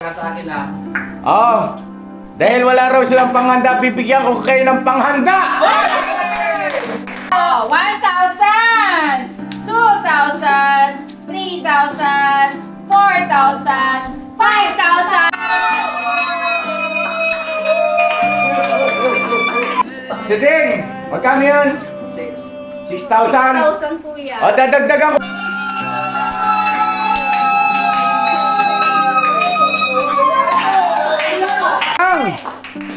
ka sa akin ha. Oh, dahil wala raw silang panghanda, bibigyan ko kayo ng panghanda! Oh, 1,000, 2,000, 3,000, 4,000, 5,000! Siding, magkano yan? 6. 6,000? 6,000 po yan. O, dadagdagan ko. Ang!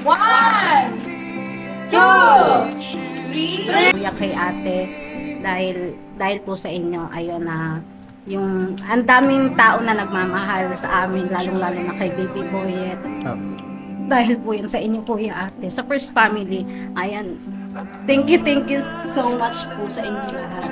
1, 2, 3. Kuya kay ate dahil po sa inyo ayun na yung ang daming tao na nagmamahal sa amin lalong-lalo na kay Baby Boyet. Dahil po yun sa inyo kuya ate sa First Family. Ayan. Thank you so much po sa inyo lahat.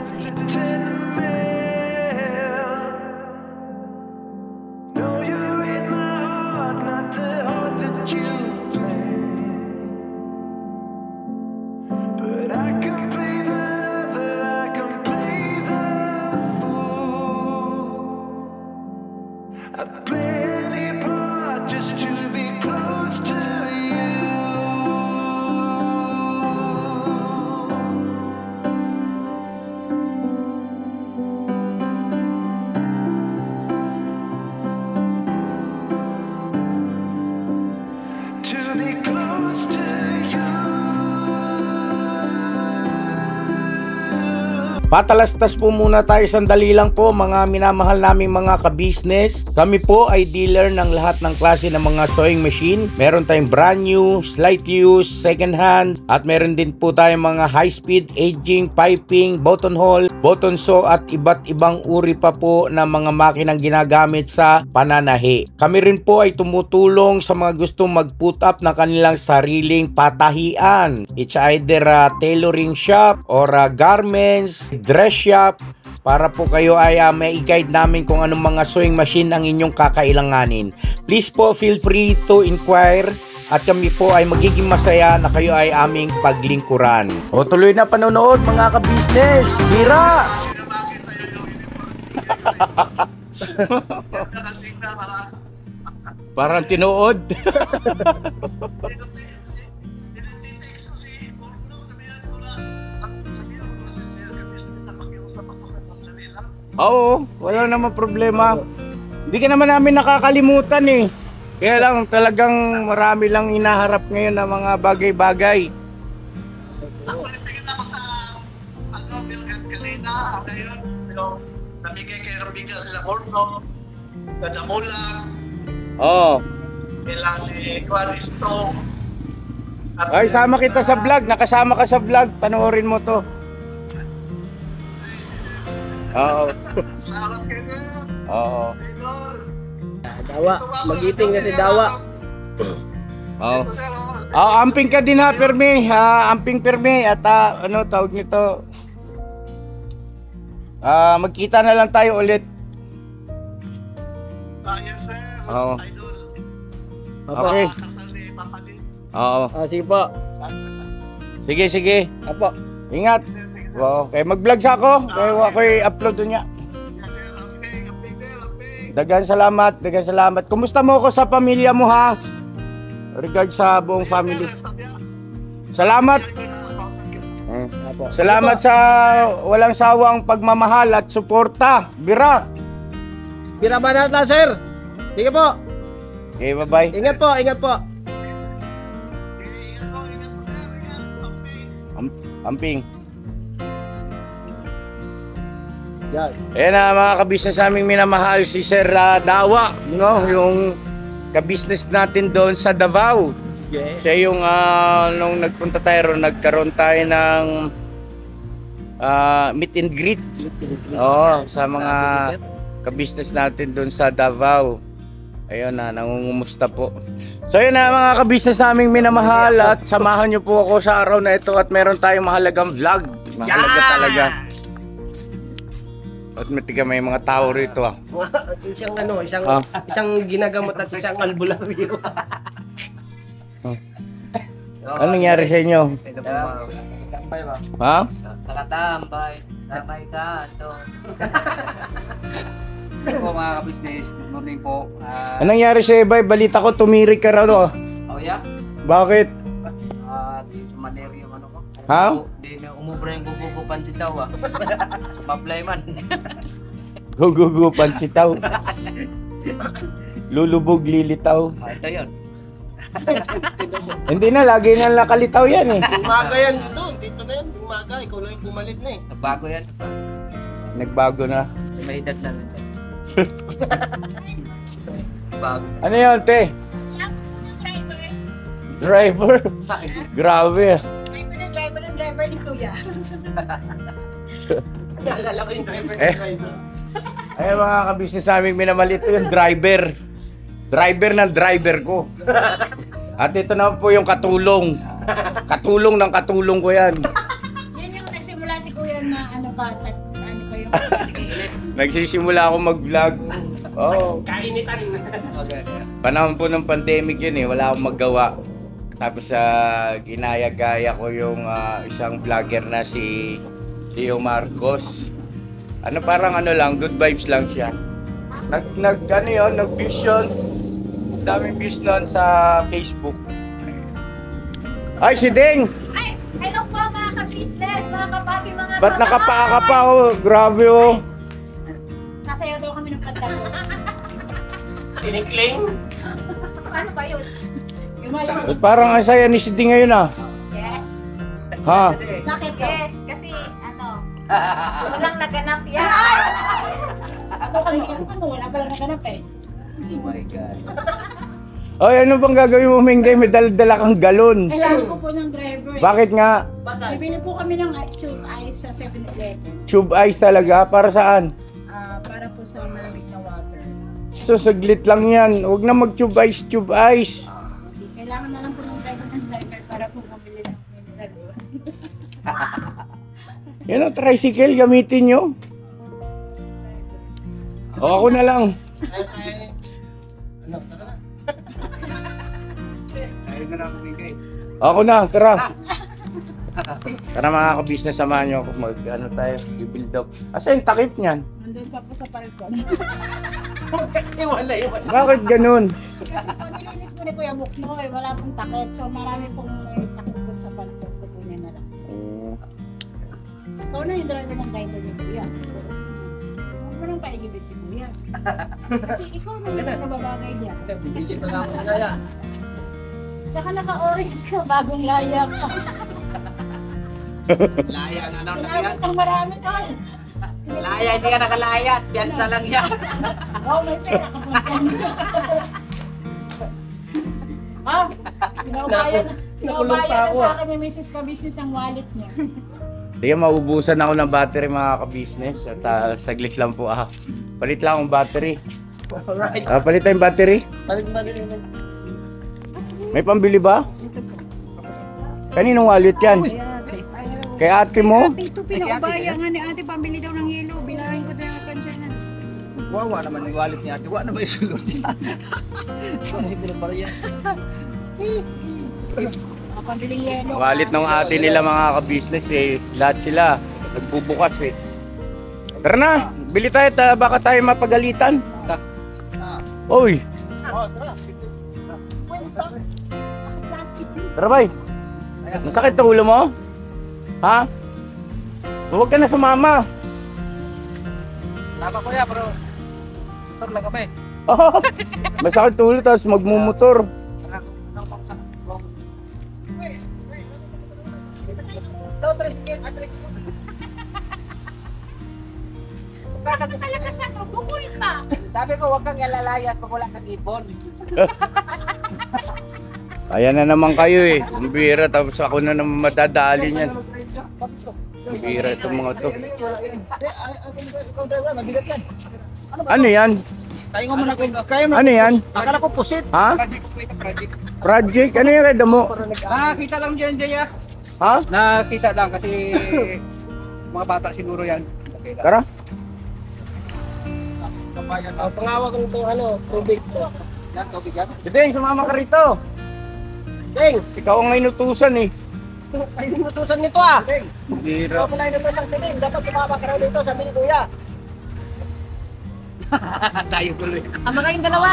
Patalastas po muna tayo sandali lang po mga minamahal naming mga ka-business. Kami po ay dealer ng lahat ng klase ng mga sewing machine. Meron tayong brand new, slight use, second hand, at meron din po tayong mga high speed, aging, piping, button hole, button sew at iba't ibang uri pa po ng mga makinang ginagamit sa pananahi. Kami rin po ay tumutulong sa mga gustong mag-put up na kanilang sariling patahian. It's either a tailoring shop or a garments, dress shop, para po kayo ay may i-guide namin kung anong mga sewing machine ang inyong kakailanganin. Please po feel free to inquire at kami po ay magiging masaya na kayo ay aming paglingkuran. O tuloy na panonood mga ka-business. Bira! Parang tinuod. Oo, wala naman problema. Hindi ka naman namin nakakalimutan eh. Kaya lang talagang marami lang inaharap ngayon na mga bagay-bagay. Ako nagtingin ako sa Bilgan kanina, ngayon, namigay kay Rambiga sila Borno, Dadamula, ilang Qualisto. Ay, sama kita sa vlog, nakasama ka sa vlog, panoorin mo to. Oo. Salamat kayo. Oo. Dawa, magiting na si Dawa. Oo. Amping ka din ha, Perme. Amping Perme at ano tawag nito? Magkita na lang tayo ulit. Yes sir. Oo. Idol. Okay. Kasal ni Papa Dins. Oo. Sige po. Sige. Apo. Ingat. Wow, kaya mag-vlog sa ako. Kaya ako'y upload niya. Dagan salamat. Kumusta mo ako sa pamilya mo ha? Regard sa buong family. Salamat. Salamat sa walang sawang pagmamahal at suporta. Bira. Bira ba natin sir? Sige po. Okay, bye-bye. Ingat po. Ingat po sir. Amping. Yan. Ayan na mga kabisnes naming minamahal, si Sir Dawa, no? Yung kabisnes natin doon sa Davao. Yeah. Siya yung nung nagpunta tayo, nagkaroon tayo ng meet and greet. Oo, sa mga kabisnes natin doon sa Davao. Ayun na, nangungumusta po. So yun na mga kabisnes naming minamahal at samahan nyo po ako sa araw na ito at meron tayong mahalagang vlog. Mahalaga talaga. At may mga tao rito Isang ginagamot at isang albularyo. Ano nangyari sa inyo? Ha? Nakatambay. Tambay ka. Ito. po mga ka-business. Good morning po. Anong nangyari sa Ebay? Balita ko tumirik ka raw, no? Oh yeah? Bakit? Di sumaler yung ano ko. Ha? Di na umubra yung gugugupan si Taw ah. Mablay man. Gugugupan si Tao. Lulubog lilitaw. Ito yun. Hindi na, lagi na nakalitaw yan eh. Umaga yan doon. Dito na yan. Umaga. Ikaw lang yung pumalit na eh. Nagbago yan. Nagbago na. May edad na rin. Bago. Ano yun, te? Driver? Grabe. Driver ni Kuya. Naalala ko yung driver. Ay mga kabisnes sa aming minamalit ko yung driver. Driver ng driver ko. At ito na po yung katulong. Katulong ng katulong ko yan. Yan yung nagsimula si Kuya na ano ba yung Nagsisimula ako mag-vlog. Oh. Kainitan. Panahon po ng pandemic yun eh. Wala akong magawa. Tapos ginaya-gaya ko yung isang vlogger na si Leo Marcos. Ano parang ano lang, good vibes lang siya. Nag-views yun. Daming views nun sa Facebook. Ay, si Ding! Ay, hello po mga ka-business, mga kapapi, mga Ba't nakapaa ka pa? Oh, grabe oh. Nasayaw daw kami ng pantalon. Tinikling. Ano ba yun? Yung mga Parang ang saya ni si Ding ngayon ah. Yes. Ha? Bakit? Yes, kasi ano, walang naganap yan. Ito kami, wala palang naganap eh. Oh my God. Oy, ano bang gagawin mo, Mingday? May dala kang galon. Kailangan ko po ng driver eh. Bakit nga? Bibili po kami ng ice sa 7-Eleven. Tube ice talaga? Para saan? Para po sa malamig na water. So, saglit lang yan. Huwag na mag-tube ice, tube ice. Kailangan na lang po ng driver para po mabili ng mineral. Yan ang tricycle, gamitin nyo. O, ako na lang. Ayun na lang kumigay. Ako na, tara. Tara mga ka-business, samahan nyo ako mag-ano tayo, i-build up. Asa yung takip niyan? Nandun pa po sa balkon. Iwala. Bakit ganun? Kasi po nilinis po ni Kuya Bukno eh, wala pong takip. So marami pong takip po sa balkon. Kukunin na lang. Ikaw na yung driver ng driver ni Kuya. Huwag mo nang paigibit si Kuya. Kasi ikaw na yung nababagay niya. Bibili pa lang ako ng laya. Tsaka naka-orange ka, bagong layak ka. Laya nga daw na Sinabi yan. pang marami ka. Laya, hindi ka nakalaya. Piyansa lang yan. Oh, may pera ka pang siya. Ha? Pinabayan pa ako, na sa akin ni Mrs. Ka-Business ang wallet niya. Sige, maubusan ako ng battery mga ka-business. At saglit lang po palit lang akong battery. Alright. Palit tayong battery. Balik. May pambili ba? Kaninong wallet yan? Kay ate mo? Ito pinaubayan nga ni ate, pambili daw ng yelo. Bilahin ko tayo ang kansya na. Wawa naman yung wallet ni ate. Wa naman yung sulod niya. Pambili yelo. Wallet ng ate nila mga ka-business eh. Lahat sila nagbubukas eh. Tara na, bili tayo, baka tayo mapagalitan. Oy, tara bay. Masakit ang ulo mo? Ha? Huwag ka na sumama. Tama ko ya, bro. Motor lang kami. Oh, masakit ang ulo tapos magmumotor. Kasi talaga siya, bukul ka. Sabi ko, huwag kang ilalayas pag wala kang ibon. Ayan na naman kayo eh. Ang bira, tapos ako na naman madadali niyan. Ang bira itong mga to. Ano yan? Tayo mo na kayo Ano yan? Akala ko pusit. Ha? Project? Ano yung kaya mo? Nakakita lang dyan, Jaya. Ha? Nakakita lang kasi mga bata siguro yan. Okay lang. Tara. Pangawag ko itong tubig. Yan, tubig yan. Deng, sumama ka rito. Deng, ikaw ang inutusan eh. Ay, inutusan nito ah. Bira. Pala inutusan si Ding. Dapat sumama ka raw dito, sabi ni Kuya. Tayo tuloy. Ama kayong dalawa.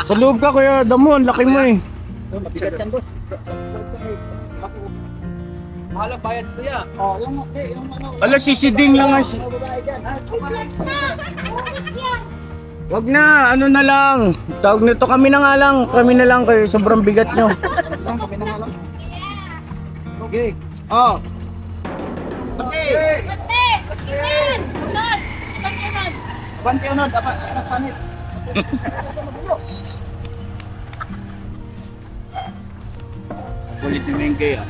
Sa loob ka Kuya Damon, laki mo eh. Mabigat yan, boss. Mahal ang bayad ito yan. Oh, yung ano. Ala, sisiding lang as. Wag na, ano na lang. Tawag nito kami na nga lang. Kami na lang kayo, sobrang bigat nyo. Kami na nga lang. Okay. Oh. Okay. Banti unod, dapat sanit. Kulit yung kaya.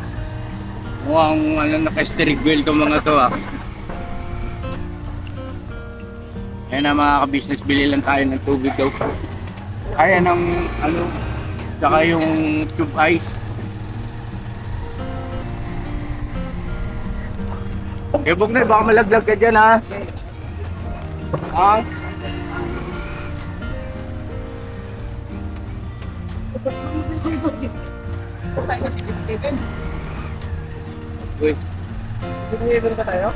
Mukhang ano, naka-steering wheel itong mga to ah. Ayan na mga ka-business, bili lang tayo ng tubig daw. Kaya ng ano, saka yung tube ice. Kebog na, baka malaglag ka dyan ha. Ha? Tayo na si Kevin. Uy. Kevin ka tayo?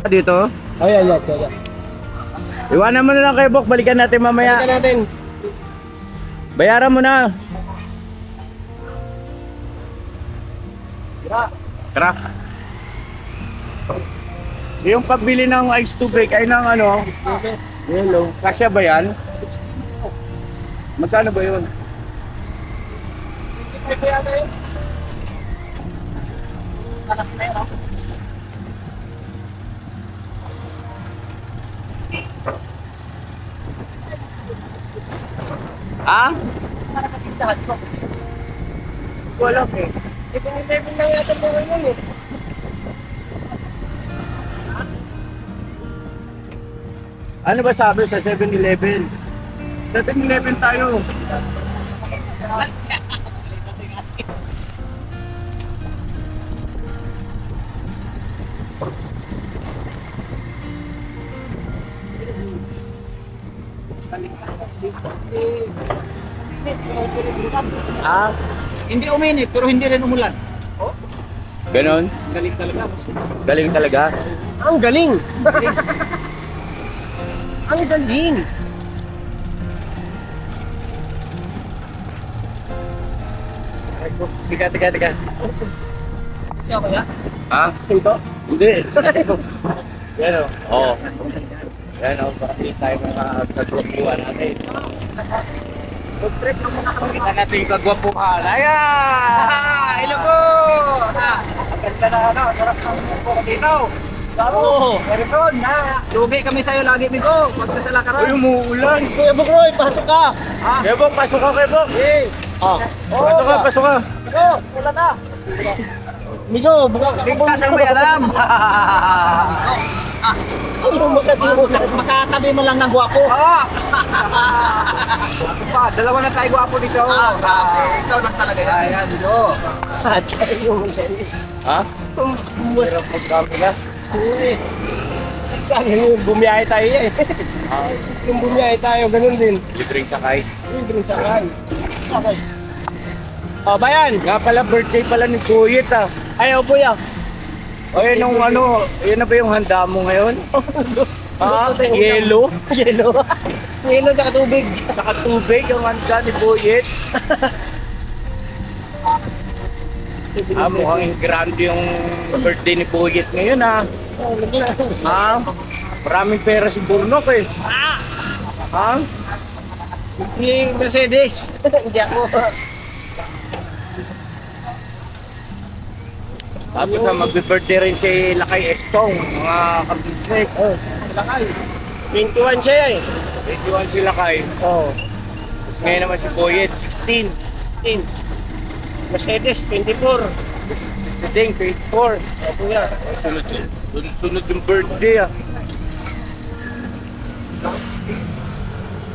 Dito? Ay, ay, ay. Iwanan mo na lang kay Bok, balikan natin mamaya. Balikan natin. Bayaran mo na. Tara. Yung pabili ng ice to break ay ng ano? Hello. Kasya ba yan? Magkano ba yun? Ha? Wala eh. Ano ba sabi sa 7-Eleven? 7-Eleven tayo. Ah, Hindi uminit, pero hindi rin umulan. ganon. Galing talaga. Galing talaga. Ang galing. Ang galing. Teka. Ha? Ito? Hindi. Yan o. Oo. Yan o. Baka di tayo mga kagwapuan natin. Kita natin yung kagwapuan. Ayan! Hello po! Ang ganda na ano, sarap ng po dito. Oo. Meron na. Lugi kami sa'yo lagi, Migo. Pag nasa Uy, lakaran. umuulan. Kuya Bukroy, pasok ka. Kebok, pasok ka, Kebok. Oh. Pasok ka. Migo, wala na. Migo, buka ka. Ligtas ang may alam. Makatabi mo lang ng gwapo. Oo. Dalawa na tayo gwapo dito. Grabe. Ikaw lang talaga yan. Ayan, Migo. Ha? Pero pagkami ka. Yung bumiyahe tayo eh. Yung bumiyahe tayo, ganun din. Libreng sakay. Libre sa kan. Okay. Oh, bayan. Nga pala, birthday pala ni Kuyit ah. Ayaw po yan. O yun nung ano, yun na ba yung handa mo ngayon? Ha? Yelo? Yelo. Yelo tsaka tubig. Saka tubig yung handa ni Kuyit. Mukhang grande yung birthday ni Kuyit ngayon ah. Ha? Maraming pera si Burnok eh. Ha? Si Mercedes. Hindi ako. Tapos mag-birthday rin si Lakay Estong, mga ka-business. Oh, lakay. 21 siya eh. 21 si Lakay. Oh, Ngayon naman si Kuyit, 16. 16. Mercedes, 24. Si Ding, 24. Opo yan. Sunod yung birthday ah.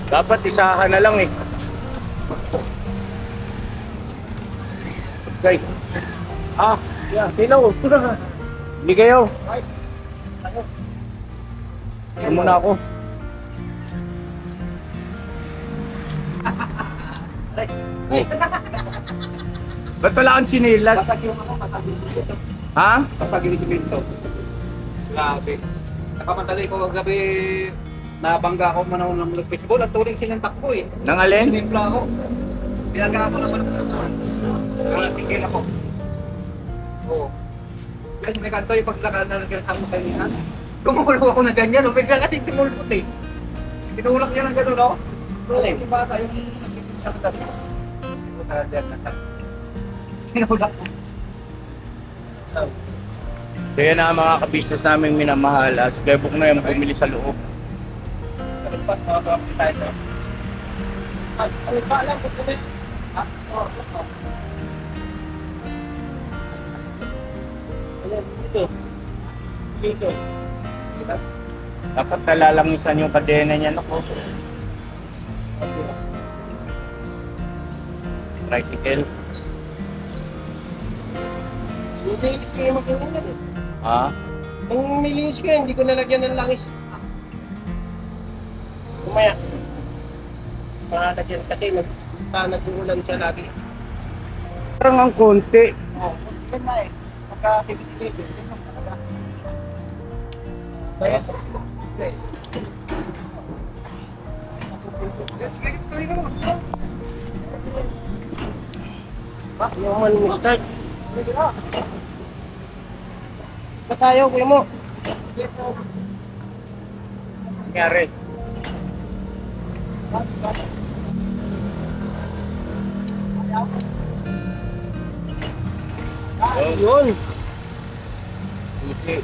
Dapat isahan na lang eh. Okay. Ah, yeah, sino? Hindi kayo. Ito muna ako. Ba't wala kang chinilas? Basag yung ano, basag yung dito. Ha? Basag yung dito. Grabe. Nakamadali ko kagabi, nabangga ako manahon ng baseball at tuling sinantak ko eh. Nang alin? Sinimpla ako. Pinaga ako naman ng baseball. Kaya tingin ako. Oo. Kasi may kanto yung paglakad na nagkakasama mo kayo niyan. Kumulong ako na ganyan, no? Bigla kasi tumulpot eh. Tinulak niya ng gano'n, no? Alin? Yung bata, yung nagkikita ko. Tinulak ko. So yan na mga kabisnes naming minamahal. Si Bebok na yung bumili sa loob. Pas, makakapit tayo sa... Ano pa lang, pupunin? Ha? Oo. Ayan, dito. Dito. Dapat nalalangisan yung kadena niya. Naku. Tricycle. Nilinis ko yung magkailangan eh. Ha? Nung nilinis ko yan, hindi ko nalagyan ng langis. Kumaya. Malagyan kasi sana nag-uulan siya lagi. Parang ang konti. Oo. Yan na eh. Pagka 70 days, yan lang talaga. Kaya, Okay. Sige, tuloy ka naman. yung man start. Ba tayo, kuya mo? Nangyari. Yun. Susi.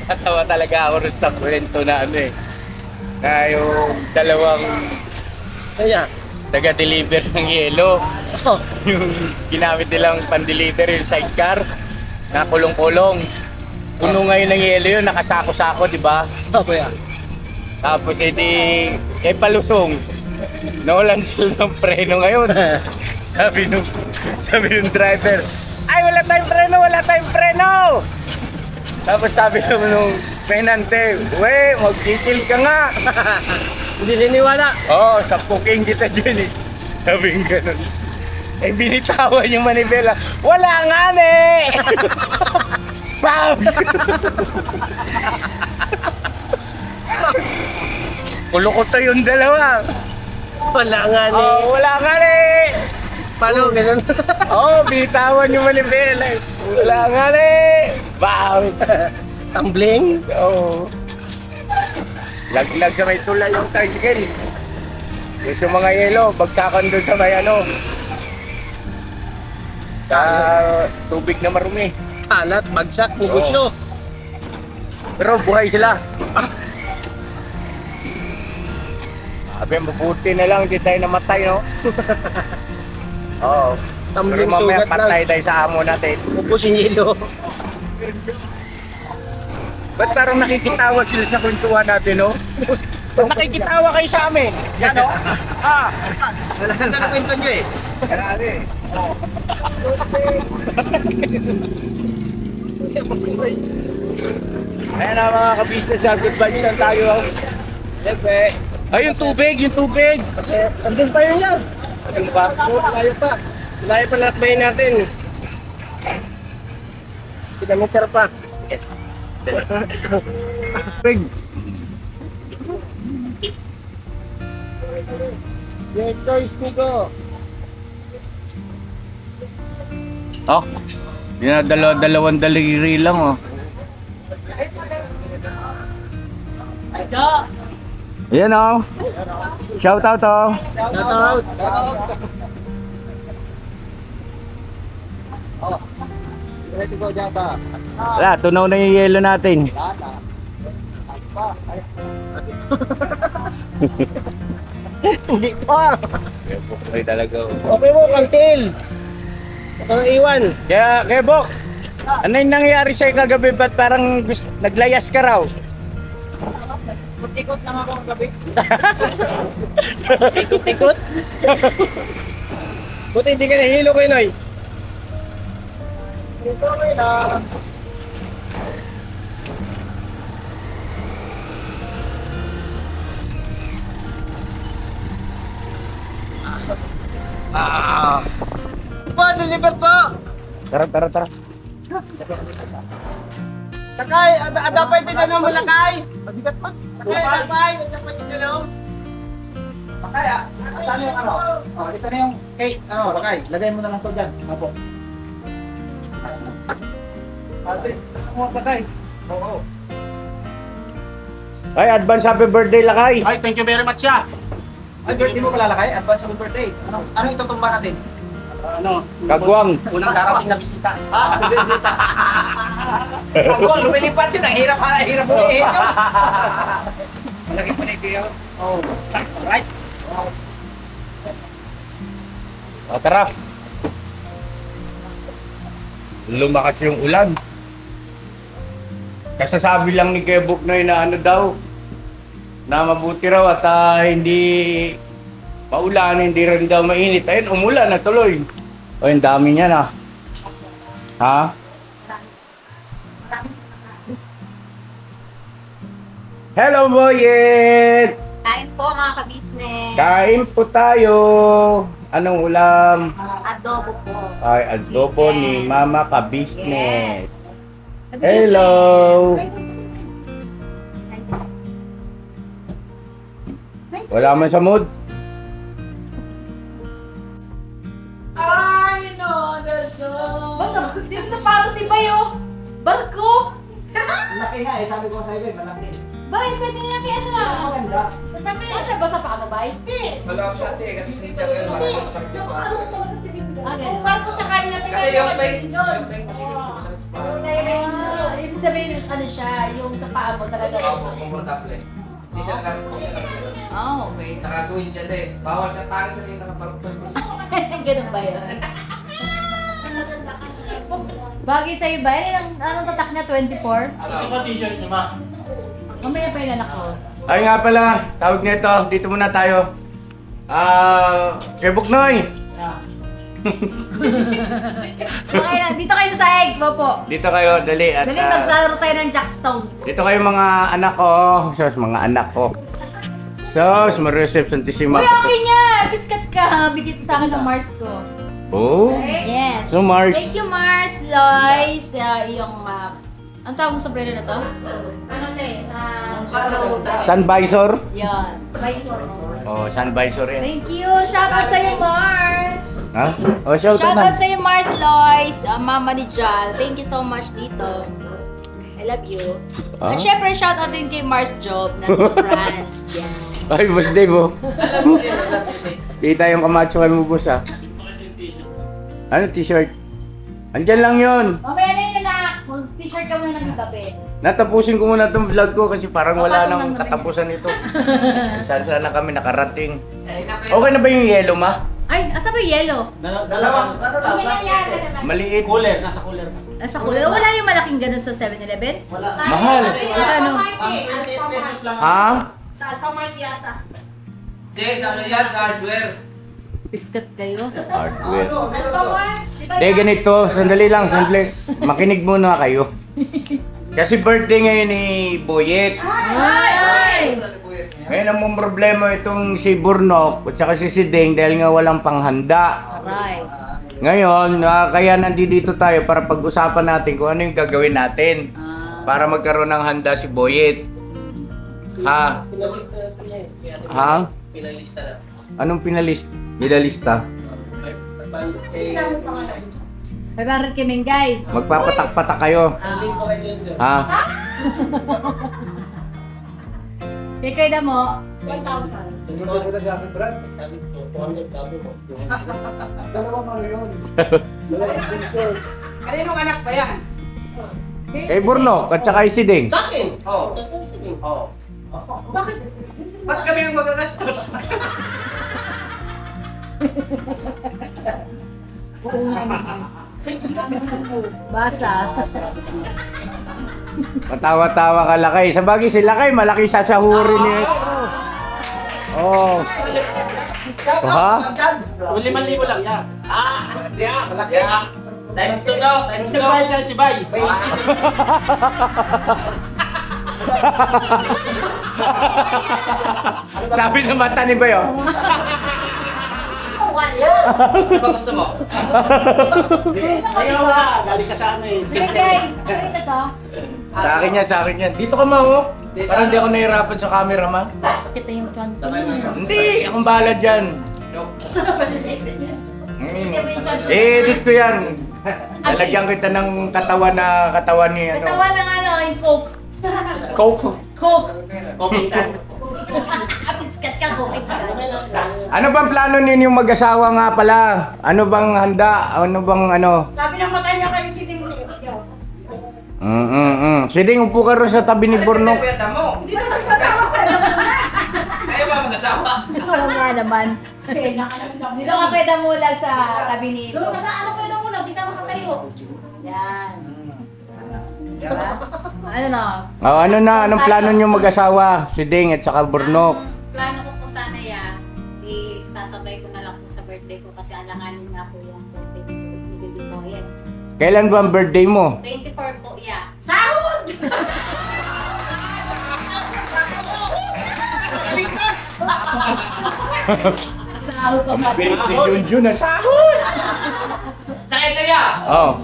Natawa talaga ako rin sa kwento na ano eh. Na yung dalawang Kaya, taga-deliver ng yelo. Yung ginamit nilang pan-deliver yung sidecar na kulong-kulong. Puno ngayon ng yelo yun, nakasako-sako, di ba? ako yan. Tapos edi, palusong. Nawalan sila ng preno ngayon. sabi nung driver, ay wala tayong preno! Tapos sabi nung penante, we, magkikil ka nga. Hindi niniwala. Oo, sapukin kita dyan eh. Sabi ng ganun. Binitawan yung manibela. Wala nga eh! Bam! Kulukot yung dalawa. Wala nga ni. Oh, wala nga eh! Paano, ganun? Oo, binitawan yung manibela. Wala nga eh! Bam! Tumbling. Oo. Laglag sa may tulay yung tricycle. Yung sa mga yelo, bagsakan doon sa may ano. Sa tubig na marumi. Alat, bagsak, negosyo. Pero buhay sila. Sabi, mabuti na lang, hindi tayo namatay, no? Oo. Pero Tumbling mamaya sugat patay lang. tayo sa amo natin. Upos yung yelo. Ba't parang nakikitawa sila sa kwentuhan natin, no? Ba't nakikitawa kayo sa amin? Yan o. Ah! Wala na kwento nyo eh. Grabe. Ayan na mga ka-business, good vibes lang tayo. Siyempre. Ay, yung tubig! Andun pa yun yan. Ano ba? Layo pa. Layo pa lakbayin natin. Kilometer pa. Tubig! Yung stories ko. Oh, dalawang daliri lang, oh. Ayan, oh. Shout out, oh. Shout out. Ready go, Jata. Wala, tunaw na yung yelo natin. Hindi pa. Ay, talaga, oh. Okay mo, kantil. Ito iwan. Kaya Bok, ano yung nangyayari sa'yo kagabi? Ba't parang naglayas ka raw? Ikot lang ako ang gabi. Ikot-ikot. Buti hindi ka nahilo kay Noy. Ito may na. deliver po! Tara. Takay, adapay din na mo lakay! Mabigat pa! Takay, adapay din na mo! Lakay saan yung ano? Oh, ito na yung cake, lakay. Lagay mo na lang to dyan. Apo. Ate, ako lakay. Oo. Ay, advance happy birthday, Lakay. Ay, thank you very much siya. Ay, birthday mo pala lakay? Advance happy birthday. Ano itutumba natin? Kagwang. Unang darating na bisita. Bisita. Kagwang, lumilipat yun. Ang hirap ulihin yun. Malaki po na ito. Oh. Right. O, tara. Lumakas yung ulan. Kasasabi lang ni Kuya Buknoy na ano daw, na mabuti raw at hindi maulan, hindi rin daw mainit. Ayun, umulan na tuloy. O, yung dami niya na. Ha? Hello, Boyet! Kain po mga ka-business. Kain po tayo. Anong ulam? Adobo po. Ay, adobo Chicken. ni Mama Ka-Business. Yes. Hello! Wala man sa mood? Basta, di ba sa pato si Bayo? Barko? Malaki nga eh. Sabi ko sa iba, malaki. Bay, pwede na kaya ano ah. Maganda. Ano siya ba sa pato, Bay? Hindi. Wala ko siya kasi sinidya ko yun, marami masakit yung paa. Kung barko sa kanya, Kasi yung pain kasi masakit yung paa. Ibig sabihin, ano siya, yung sa paa mo talaga. Komportable. Hindi siya nakagano'n. Oh, okay. Nakatuwin siya din. Bawal siya pangit kasi yung nakaparupal ko. Ganun ba yun? Bagay sa iba, anong tatak niya, 24? Mamaya pa yung anak ko. Ay nga pala, tawag nito. Dito muna tayo. Kuya Buknoy! Okay na, dito kayo sa saig, po. Dito kayo, dali. At, Dali, maglalaro tayo ng Jackstone. dito kayo mga anak ko. Sos, mga anak ko. Sos, ma-reception Uy, okay niya! Biskat ka, bigyan sa akin ng Mars ko. Oh, Yes. so Mars. Thank you, Mars, Lois. Yung, ang tawag ng sombrero na to? Ano te? Sun Visor. Yan. Visor. Oh, Sun Visor yan. Thank you. Shoutout sa'yo, Mars. Ha? Oh, shout out Shoutout na. sa'yo, Mars, Lois. Mama ni Jal. Thank you so much dito. I love you. Ah? At syempre, shoutout din kay Mars Job na sa France. Yan. Ay, Boss Dave, oh. Kita yung kamacho kay mo, boss, ah. Ano, t-shirt? Andyan lang yun. Mamaya na yun, anak. Mag-t-shirt ka muna ng gabi. Natapusin ko muna itong vlog ko kasi parang wala Kapatong nang lang naman katapusan nito. Saan na kami nakarating. Okay na ba yung yellow, ma? Ay, asa ba yung yellow? Dalawang, ano lang, plastic. Maliit. Cooler, nasa cooler. Nasa cooler. Wala yung malaking ganun sa 7-Eleven? Wala. Mahal. Ano? Ang 28 pesos lang. Ha? Sa Alphamart yata. Hindi, sa ano yan? Sa hardware. Biscuit kayo. Hardware. Alphamart? Hindi, ganito. Sandali lang, sandali. Makinig muna kayo. Kasi birthday ngayon ni Boyet. Ay! Ngayon ang problema itong si Burnok at saka si Sideng dahil nga walang panghanda. Right. Ngayon, kaya nandito tayo para pag-usapan natin kung ano yung gagawin natin para magkaroon ng handa si Boyet. Ha? Ha? Pinalista na. Anong pinalista? May barat kaming guy. Magpapatak-patak kayo. Ha? Kaya kayo na mo. Hindi ko na gamit, Brad. Sabi ko, 200 kami mo. Dalawang ano yun. Kaninong anak pa yan? Kay Burnok at saka si Sideng. Sa akin. Oo. Oo. Bakit? Ba't kami yung magagastos? Basa. Matawa-tawa ka, Lakay. Sa bagay si Lakay, malaki sasahurin niya. Oh. Ha? 5,000 lang yan. Malaki. Times 2 daw. Times Gusto ba sa Chibay? Sabi ng mata ni Bayo. Wala. Ano ba gusto mo? Ayaw na, galing ka sa ano eh. Bigay! Ito to. Sa akin yan, sa akin yan. Dito ka ma, oh. Parang hindi ako nahihirapan sa cameraman. Kita yung chon. Sabay mo yun. Hindi, akong bahala dyan. Nope. Edit ko yan. Lalagyan kita ng katawan ni ano. Tawa ng ano, yung coke. Coke. Coke. Kumitan. Apiskat ka, coke. Ano bang plano ninyong mag-asawa nga pala? Ano bang handa? Ano bang ano? Sabi ng mata niya kayo si Ding. Siding, upo ka rin sa tabi ni Bornok. Kuya mo. Hindi na si kasama ko. Ayaw ba mag-asawa? Oo nga naman. Sena ka naman. Dito ka pwede mulag sa tabi nito. Doon ka sa ano pwede mo lang, di ka makatayo. Yan. Diba? Ano na? Oh, ano na? Anong plano niyo mag-asawa? Siding at saka Bornok. Ang plano ko po sana sasabay ko na lang po sa birthday ko kasi alanganin nga po yung birthday ni Baby Boy. Kailan ba ang birthday mo? 24 po, yeah. Sahod! Sahod ko pa. Si Junjun na sahod! Tsaka ito ya. Oh.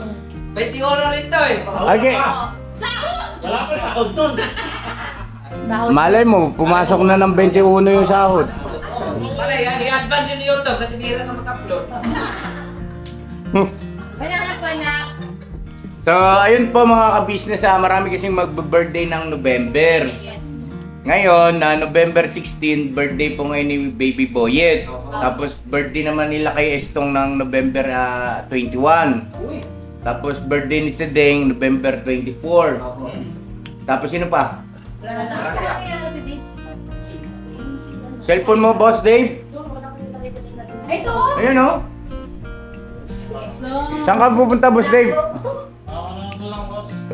20 euro rin to eh. Okay. Wala pa sa sahod nun. Sahod. Malay mo, pumasok na ng 21 yung sahod. Wala, i-advance yun ni YouTube kasi bihira ka mag-upload. Wala na po na. So, ayun po mga ka-business, marami kasing mag-birthday ng November. Yes. Ngayon, November 16, birthday po ngayon ni Baby Boyet. Tapos, birthday naman nila kay Estong ng November 21. Tapos, birthday ni Sedeng, November 24. Tapos, sino pa? Cellphone mo, Boss Dave? Ito! Ayun, oh. Saan ka pupunta, Boss Dave?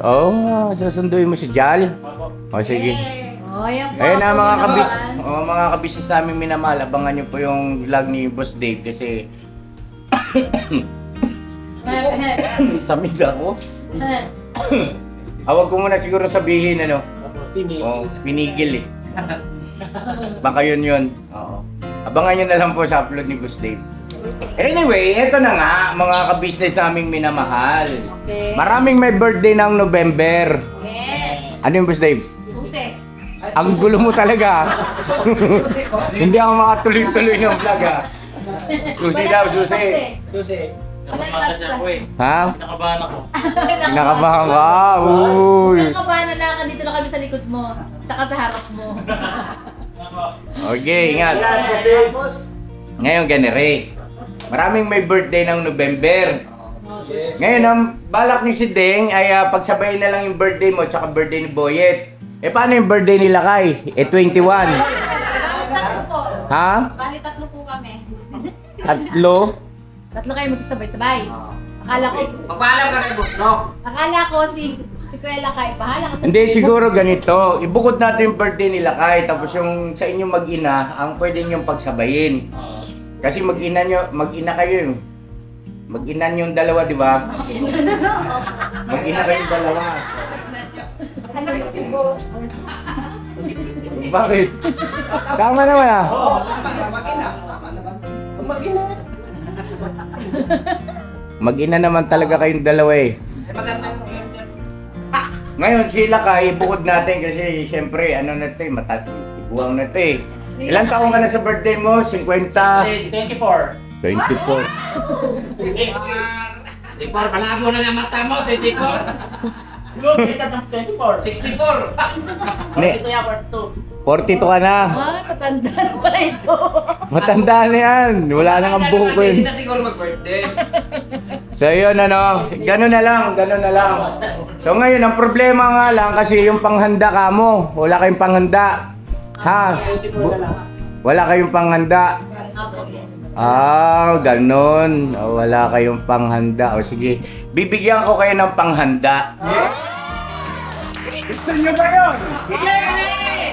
Oh, susunduin mo si Jal? O, sige. Oh, yan po. Ayun na mga Ako kabis, naman. mga kabis sa aming minamahal, abangan nyo po yung vlog ni Boss Dave kasi samid ako. Awag ko muna siguro sabihin ano. Oh, pinigil eh. Baka yun. Oo. Abangan nyo na lang po sa upload ni Boss Dave. Anyway, eto na nga mga kabisnes sa aming minamahal. Okay. Maraming may birthday ng November. Yes. Ano yung Boss Dave? Susi. Ang gulo mo talaga. Hindi ako makatuloy-tuloy ng vlog ha. Susi daw, susi. Susi. Nakamatas na ako eh. Ha? Nakabahan ako. Kinakabahan ka. Uy. Nakakabahan na lang, dito lang kami sa likod mo. Tsaka sa harap mo. Okay, ingat. Ngayon, ganire. Maraming may birthday ng November. Ngayon, ang balak ni si Deng ay pagsabayin na lang yung birthday mo tsaka birthday ni Boyet. Eh, paano yung birthday nila kay? 21. Tatlo po. Ha? Bali, tatlo po kami. Tatlo? Tatlo kayo magsasabay-sabay. Akala ko, Magpaalam ka kay Buknok. akala ko si Kuya Lakay, bahala ka sa... Hindi, siguro ganito. Ibukod natin yung birthday nila kay, tapos yung sa inyong mag-ina, ang pwede niyong pagsabayin. Kasi mag-ina kayo yung. Mag-ina yung dalawa, di ba? Mag-ina kayong dalawa. Ano yung sibo? Bakit? Tama naman ah. Mag-ina naman talaga kayong dalawa eh. Eh, magandang yun. Ngayon, sila kay bukod natin kasi siyempre, ano na ito eh, matatibuang na ito eh. Ilang taong ka na sa birthday mo? 50? 24. 24. 24, malabo na nga mata mo, 24. Kita ng 24. 64. Ne, 42 yan, part 42 2. ka na. Ah, patanda na pala ito. Matanda na yan. Wala nang ang buhok ko Kasi hindi yun. na siguro mag-birthday. So yun ano, gano'n na lang. So ngayon, ang problema nga lang kasi yung panghanda ka mo. Wala kayong panghanda. Ha? Wala kayong panghanda. Ah, ganun. Wala kayong panghanda. O sige, bibigyan ko kayo ng panghanda. Gusto nyo ba yun?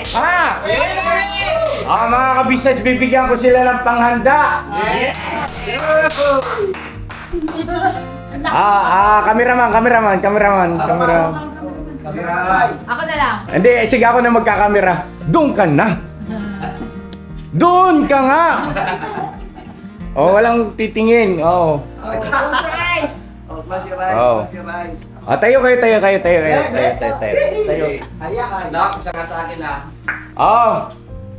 Ha? Mga kabisnes, bibigyan ko sila ng panghanda. Cameraman. Ako na lang. Hindi, sige ako na magkakamera. Doon ka na. Doon ka nga. Oh, walang titingin. Oh. Rice! Oh, classy rice, Oh. classy rice. Ah, tayo. Nak, isa ka sa akin ha. Oh.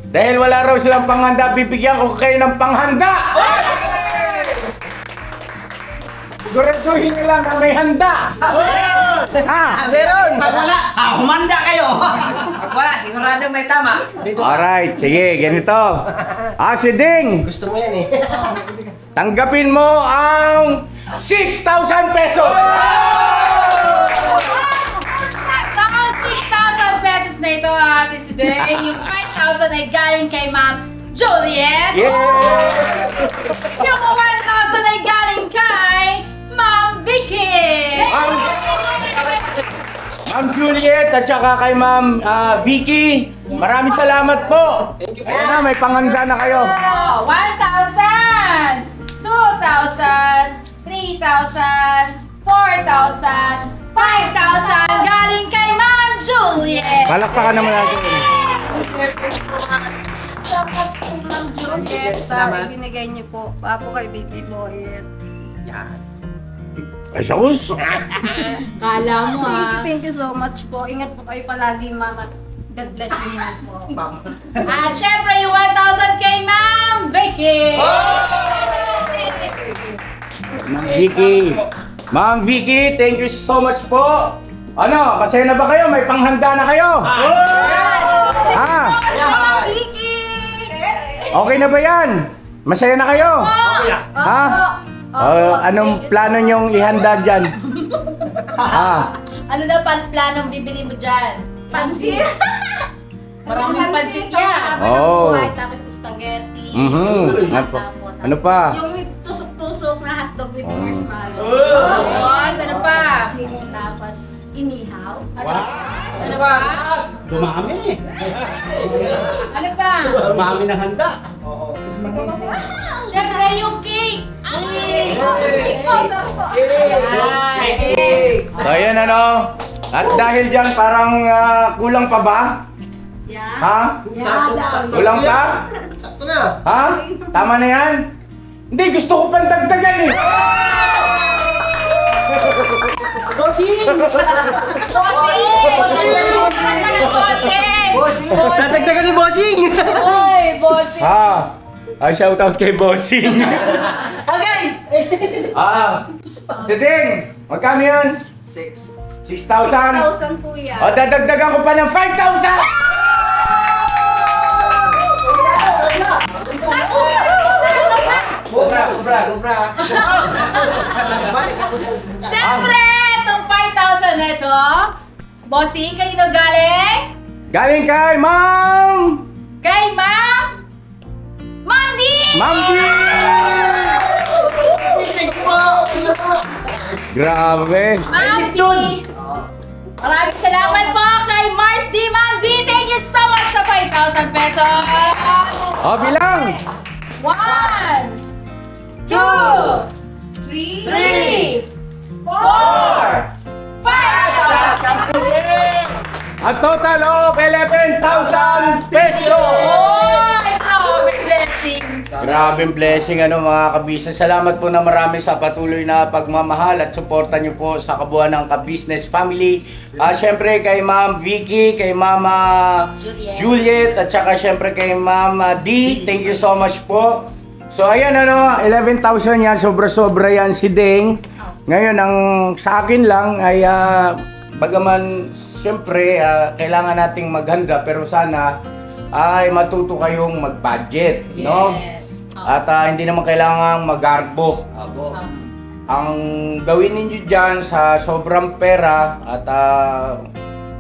Dahil wala raw silang panghanda, bibigyan ko kayo ng panghanda. Siguraduhin nyo lang na may handa. Seron! Pag wala, humanda kayo! Pag wala, sigurado may tama. Alright, sige, ganito. Si Ding, Gusto mo yan eh. tanggapin mo ang 6,000 pesos. Tapos 6,000 pesos na ito, Ate Sudeng. Yung 5,000 ay galing kay Ma'am Juliet. Yeah! Yung 1,000 ay galing kay Ma'am Vicky. Ma'am Juliet at saka kay Ma'am Vicky, maraming salamat po. Ayan na, may panghanda na kayo. 1,000, 2,000, 3,000, 4,000, 5,000 galing kay Ma'am Juliet. Palakpakan naman natin. So much po, Ma'am Juliet, sa ibinigay niyo po. Papo kay Baby Boy. Ay, sakus. Kala mo Thank you so much po. Ingat po kayo palagi, Ma'am. At God bless you po. At syempre yung 1,000 kay Ma'am Vicky. Ma'am Vicky. Ma'am Vicky, thank you so much po. Ano, masaya na ba kayo? May panghanda na kayo? Ma'am Vicky. Okay na ba yan? Masaya na kayo? Ha? Anong plano nyong ihanda dyan? Ano daw planong bibili mo dyan? Pansit? Maraming pansit yan. Oh. Tapos spaghetti. Mhm. Ano pa? Yung may tusok-tusok na hotdog with marshmallow. Tapos ano pa? Tapos inihaw. Ano pa? Dumami. Ano pa? Dumami na handa. Syempre yung cake. So ayan ano. At dahil dyan parang kulang pa ba? Yeah. Ha? Kulang pa? Sakto na. Ha? Tama na yan? Hindi, gusto ko pang dagdagan eh. Tatagdagan ni Bossing! Oy, bossing. Shoutout kay Bossing. Okay! Si Ding, magkano yan? 6. 6,000? 1,000 po yan. O, dadagdagan ko pa ng 5,000! Kubra. Syempre, itong 5,000 na ito, bossing, kanino galing? Galing kay Ma'am! Kay Ma'am D! Ma'am D! Grabe! Ma'am D! Maraming salamat po kay Mars D. Ma'am D! Thank you so much sa 5,000 pesos! O, bilang! 1, 2, 3, 4, 5,000! A total of 11,000 pesos! Oy! Grabe blessing! Grabing blessing mga kabisnes. Salamat po na marami sa patuloy na pagmamahal at suporta niyo po sa kabuuan ng Kabisnes family. Siyempre kay Ma'am Vicky, kay Mama Juliet, at saka siyempre kay Mama D. Thank you so much po. So ayan 11,000 yan, sobra-sobra yan si Ding. Ngayon ang sa akin lang ay bagaman siyempre kailangan nating maghanda, pero sana ay matuto kayong mag-budget, no? At hindi naman kailangang magarbo. Ang gawin ninyo dyan sa sobrang pera at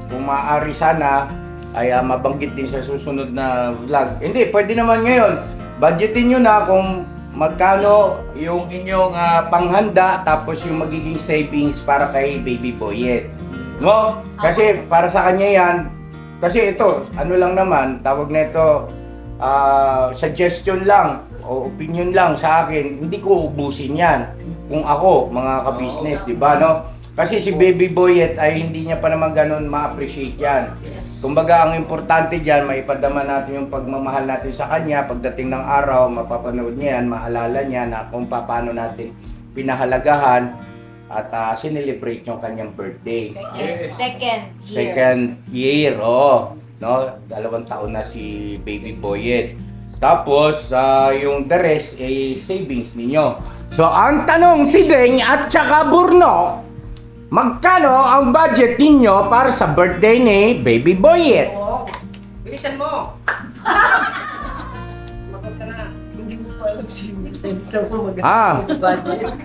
kung maaari sana ay mabanggit din sa susunod na vlog. Hindi, pwede naman ngayon. Budgetin nyo na kung magkano yung inyong panghanda, tapos yung magiging savings para kay Baby Boyet. No? Kasi para sa kanya yan, kasi ito, ano lang naman, tawag na ito, suggestion lang o opinion lang sa akin, hindi ko ubusin yan. Kung ako, mga kabisnes, di ba, no? Kasi si Baby Boyet ay hindi niya pa naman ganun ma-appreciate yan. Kumbaga, ang importante dyan, maipadama natin yung pagmamahal natin sa kanya. Pagdating ng araw, mapapanood niya yan, maalala niya na kung paano natin pinahalagahan at sinelebrate yung kanyang birthday. Second year, no? 2 taon na si Baby Boyet. Tapos, yung the rest, savings ninyo. So, ang tanong si Deng at saka Burno, magkano ang budget ninyo para sa birthday ni Baby Boyet? Bilisan mo! Magot ka na. Hindi ko pa alam si sense mo Ah. budget.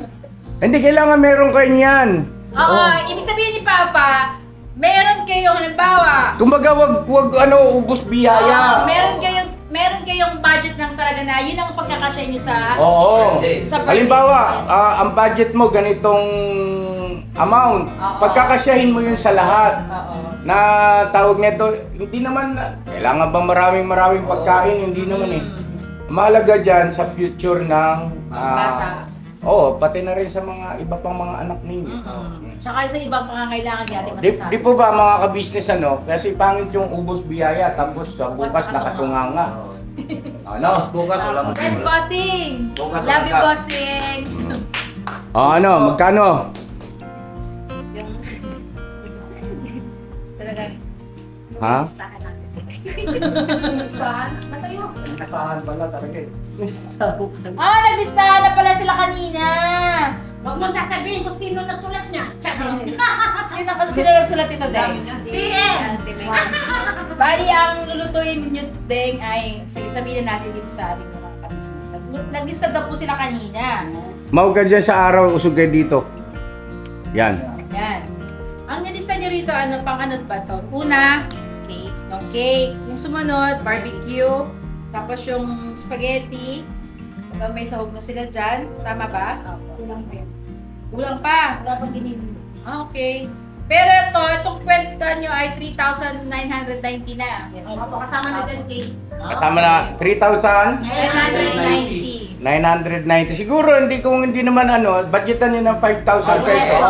Hindi kailangan meron kayo niyan. Oo, ibig sabihin ni Papa, meron kayong halimbawa, Kumbaga, wag ubos biyaya. meron kayong budget ng talaga na yun ang pagkakasya nyo sa Oo. sa birthday. Halimbawa, ang budget mo ganitong amount. Oo. Pagkakasyahin mo yun sa lahat. Oo. Na tawag nito, hindi naman, kailangan ba maraming pagkain? Hindi naman eh. Mahalaga dyan sa future ng Bata. Oo, pati na rin sa mga iba pang mga anak ninyo. Tsaka sa ibang pangangailangan natin Di masasabi. po ba mga ka-business kasi pangit yung ubos biyaya tapos bukas nakatunganga. Ano? Bukas wala mo. Yes, bossing! Bukas Love you, walang bossing! Magkano? Yung... Talaga, Ha? listahan natin. Listahan? Masayo. Nakahan pala talaga eh. Naglistahan na pala sila kanina! Huwag mo sasabihin kung sino nagsulat niya. Sino nagsulat ito, Deng? Si Em. Bali, ang lulutuin ninyo, Deng, ay sabihin natin dito sa ating mga ka-business. Naglista daw po sila kanina. Mau ka dyan sa araw, usog kayo dito. Yan. Yan. Ang nilista nyo rito, pang ano ba to? Una, yung cake. Yung sumunod, barbecue. Tapos yung spaghetti. Diba, may sahog na sila dyan. Tama ba? Kulang pa yun. Kulang pa. Wala pang ginili. Okay. Pero itong kwenta nyo ay 3,990 na. Opo, kasama na dyan cake. Kasama na 3,000? 990. 990. Siguro kung hindi naman budgetan nyo ng 5,000 pesos.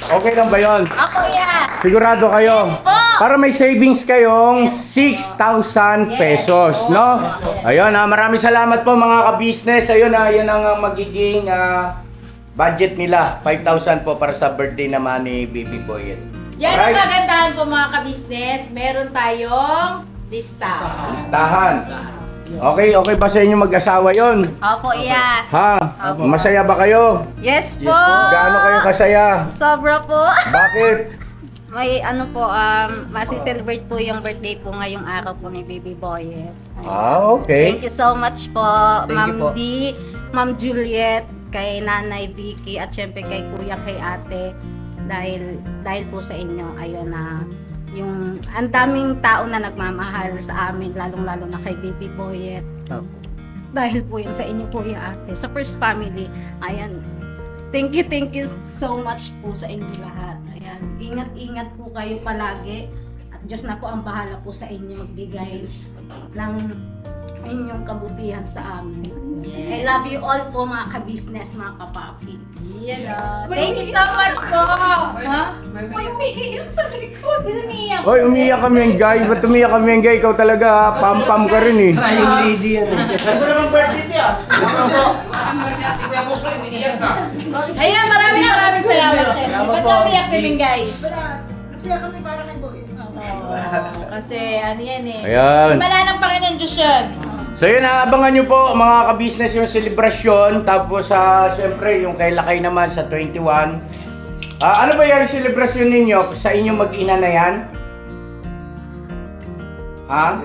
Okay lang ba yun? Ako yan! Sigurado kayo? Yes po! Para may savings kayong 6,000 pesos, no? Ayun, maraming salamat po mga ka-business. Ayun, yun ang magiging budget nila. 5,000 po para sa birthday naman ni Baby Boyet. Yan ang kagandahan po mga ka-business. Meron tayong lista. Listahan. Okay ba sa inyo mag-asawa yon? Opo, iya. Ha? Masaya ba kayo? Yes po! Gaano kayo kasaya? Sobra po! Bakit? May masi-celebrate po yung birthday po ngayong araw po ni Baby Boy. Okay. Thank you so much po, Thank you Ma'am po. D, Ma'am Juliet, kay Nanay Vicky, at syempre kay Kuya, kay Ate. Dahil po sa inyo, ayun na, yung ang daming tao na nagmamahal sa amin, lalong-lalo na kay Baby Boyet. Dahil po yun sa inyo, Kuya, Ate. Sa First Family, ayan. Thank you so much po sa inyo lahat. Ayan. Ingat-ingat po kayo palagi. At Diyos na po ang bahala po sa inyo magbigay ng inyong kabutihan sa amin. I love you all po mga ka-business, mga kapapi. Thank you so much po. Ha? May umiiyak sa likod. Sino umiiyak? Oy, umiyak kami yung guy. Ba't umiyak kami yung guy? Ikaw talaga, pam-pam ka rin eh. Trying lady yan eh. Ano naman birthday niya? Kuya Muslim, iniiyak na. Ayan, maraming salamat, Chef. Ba't ka umiyak din, guys? Kasi kami para kay Boy. Kasi ano yan eh. Ayan. Himala ng Panginoon Diyos yan. So yun, abangan nyo po mga ka-business yung selebrasyon. Tapos syempre yung kay Lakay naman sa 21. Ano ba yan selebrasyon ninyo? Sa inyong mag-ina na yan? Ha?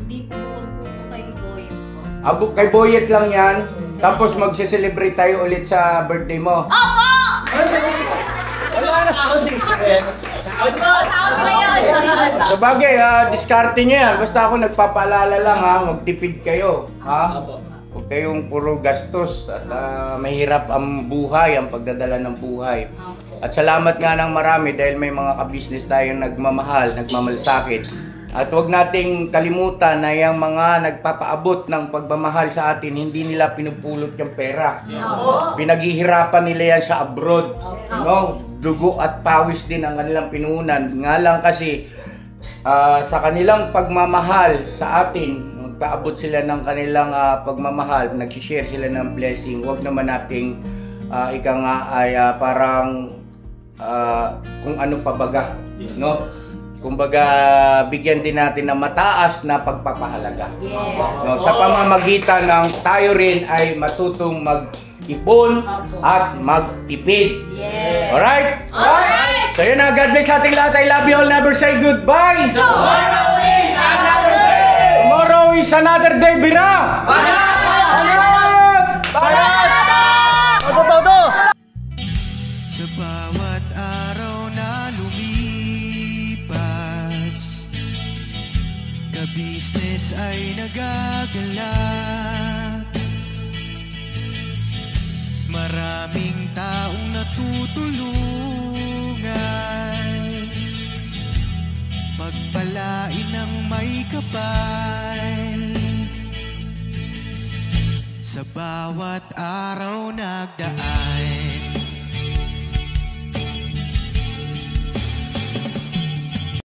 Hindi po po kay Boyet po. Kay Boyet lang yan. Tapos magse-celebrate tayo ulit sa birthday mo. Opo! Sa bagay, diskarte nyo yan. Basta ako nagpapaalala lang magtipid kayo. Huwag kayong puro gastos at mahirap ang buhay, ang pagdadala ng buhay. At salamat nga ng marami dahil may mga ka-business tayong nagmamahal, nagmamalasakit. At huwag nating kalimutan na yung mga nagpapaabot ng pagmamahal sa atin, hindi nila pinupulot yung pera. Pinaghihirapan nila yan sa abroad. No? Dugo at pawis din ang kanilang pinuhunan. Nga lang kasi sa kanilang pagmamahal sa atin, nagpaabot sila ng kanilang pagmamahal, nag-share sila ng blessing. Huwag naman nating ika nga ay parang kung ano pabaga, no? Kumbaga, bigyan din natin ng mataas na pagpapahalaga. No, sa pamamagitan ng tayo rin ay matutong mag-ipon at magtipid. Alright? So yun na, God bless ating lahat. I love you all. Never say goodbye. Tomorrow is another day. Tomorrow is another day, Bira. Balat! Balat! Todo! Sa bawat araw na lumipas, ka-business ay nagagalak. Maraming taong natutulungan, pagpalain ng may kapal. Sa bawat araw nagdaan,